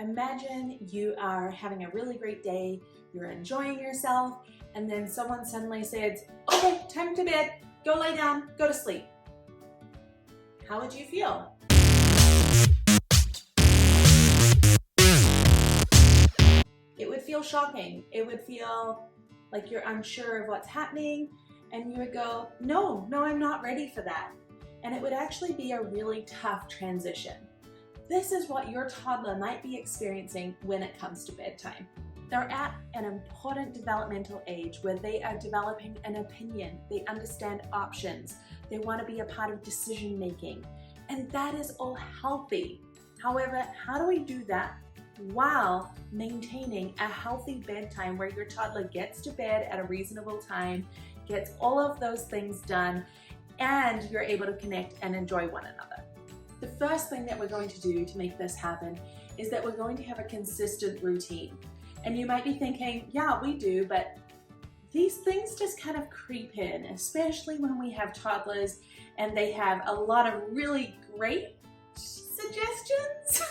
Imagine you are having a really great day, you're enjoying yourself, and then someone suddenly says, okay, time to bed, go lay down, go to sleep. How would you feel? It would feel shocking. It would feel like you're unsure of what's happening, and you would go, no, I'm not ready for that. And it would actually be a really tough transition. This is what your toddler might be experiencing when it comes to bedtime. They're at an important developmental age where they are developing an opinion, they understand options, they want to be a part of decision making, and that is all healthy. However, how do we do that while maintaining a healthy bedtime where your toddler gets to bed at a reasonable time, gets all of those things done, and you're able to connect and enjoy one another? The first thing that we're going to do to make this happen is that we're going to have a consistent routine. And you might be thinking, yeah, we do, but these things just kind of creep in, especially when we have toddlers and they have a lot of really great suggestions,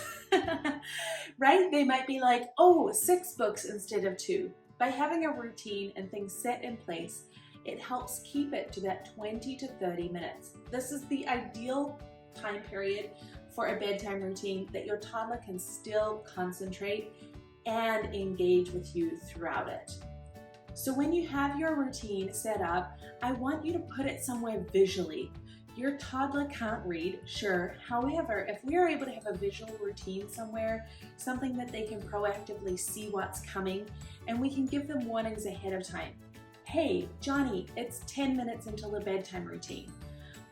right? They might be like, oh, 6 books instead of 2. By having a routine and things set in place, it helps keep it to that 20 to 30 minutes. This is the ideal time period for a bedtime routine that your toddler can still concentrate and engage with you throughout it. So when you have your routine set up, I want you to put it somewhere visually. Your toddler can't read, sure. However, if we are able to have a visual routine somewhere, something that they can proactively see what's coming, and we can give them warnings ahead of time. Hey, Johnny, it's 10 minutes until the bedtime routine.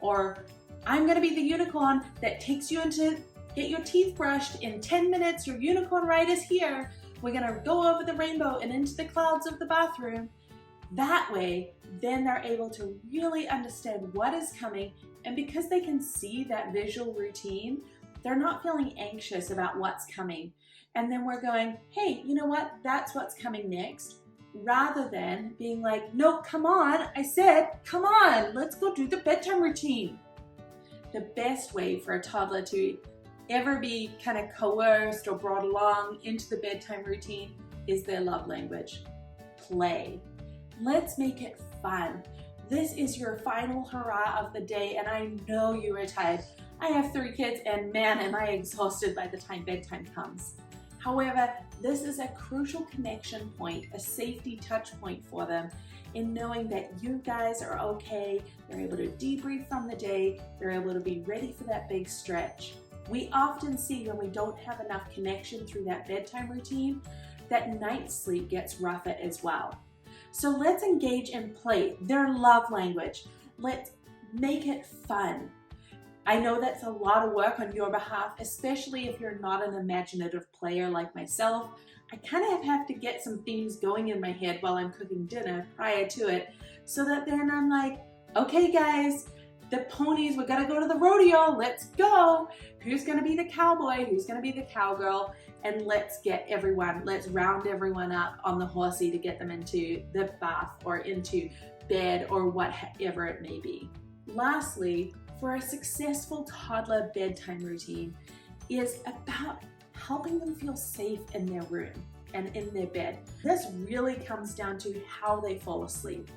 Or, I'm gonna be the unicorn that takes you into get your teeth brushed in 10 minutes, your unicorn ride is here. We're gonna go over the rainbow and into the clouds of the bathroom. That way, then they're able to really understand what is coming, and because they can see that visual routine, they're not feeling anxious about what's coming. And then we're going, hey, you know what? That's what's coming next. Rather than being like, no, come on, I said, come on, let's go do the bedtime routine. The best way for a toddler to ever be kind of coerced or brought along into the bedtime routine is their love language, play. Let's make it fun. This is your final hurrah of the day, and I know you are tired. I have 3 kids, and man, am I exhausted by the time bedtime comes. However, this is a crucial connection point, a safety touch point for them in knowing that you guys are okay, they're able to debrief from the day, they're able to be ready for that big stretch. We often see when we don't have enough connection through that bedtime routine, that night sleep gets rougher as well. So let's engage in play, their love language. Let's make it fun. I know that's a lot of work on your behalf, especially if you're not an imaginative player like myself. I kind of have to get some themes going in my head while I'm cooking dinner prior to it, so that then I'm like, okay guys, the ponies, we gotta go to the rodeo, let's go. Who's gonna be the cowboy? Who's gonna be the cowgirl? And let's round everyone up on the horsey to get them into the bath or into bed or whatever it may be. Lastly, for a successful toddler bedtime routine is about helping them feel safe in their room and in their bed. This really comes down to how they fall asleep.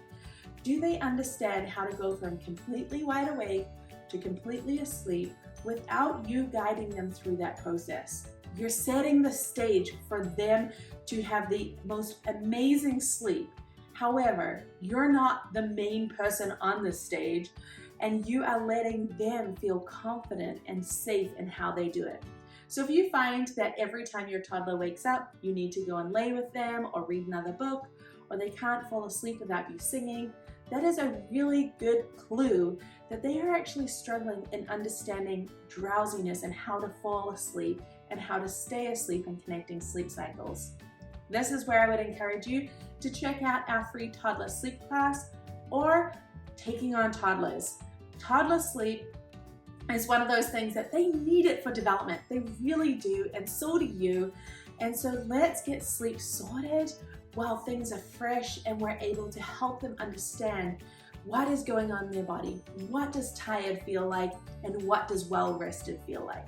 Do they understand how to go from completely wide awake to completely asleep without you guiding them through that process? You're setting the stage for them to have the most amazing sleep. However, you're not the main person on the stage, and you are letting them feel confident and safe in how they do it. So if you find that every time your toddler wakes up, you need to go and lay with them or read another book, or they can't fall asleep without you singing, that is a really good clue that they are actually struggling in understanding drowsiness and how to fall asleep and how to stay asleep and connecting sleep cycles. This is where I would encourage you to check out our free toddler sleep class or taking on toddlers. Toddler sleep is one of those things that they need it for development. They really do, and so do you. And so let's get sleep sorted while things are fresh and we're able to help them understand what is going on in their body, what does tired feel like, and what does well rested feel like.